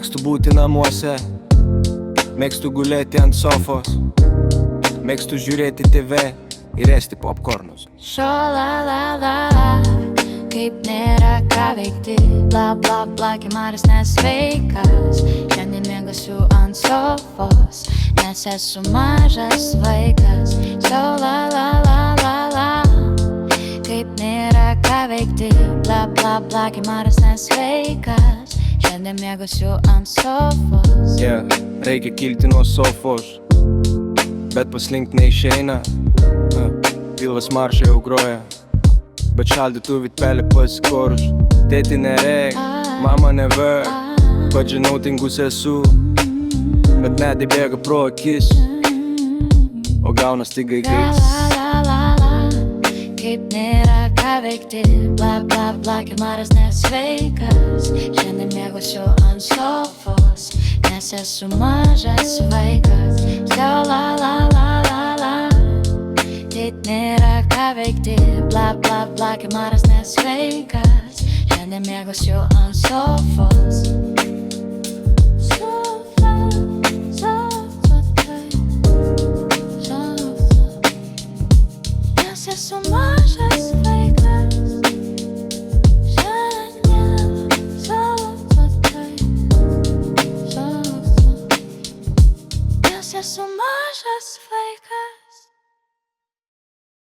Mėgstu būti namuose, mėgstu gulėti ant sofos, mėgstu žiūrėti TV ir ėsti popkornus. Šolalala, kaip nėra ką veikti, bla bla bla, kimaras nesveikas. Šiandien mėgasiu ant sofos, nes esu mažas vaikas. Šolalala, kaip nėra ką veikti, bla bla bla, kimaras nesveikas. Šiandien mėgasiu ant sofos. Reikia kilti nuo sofos, bet paslinkt neišeina. Pilvas maršą jau groja, bet šaldytuvį pelė pasikorus. Tėti nereik, mama neverk, bet žinau tingus esu, bet metai bėga pro akis, o gaunas tik gaigais. Kaip nėra ką veikti, bla bla bla, kimaras nesveikas. Šiandien mėgosiu ant sofos, nes esu mažas vaikas. Kaip nėra ką veikti, bla bla bla, kimaras nesveikas. Šiandien mėgosiu ant sofos.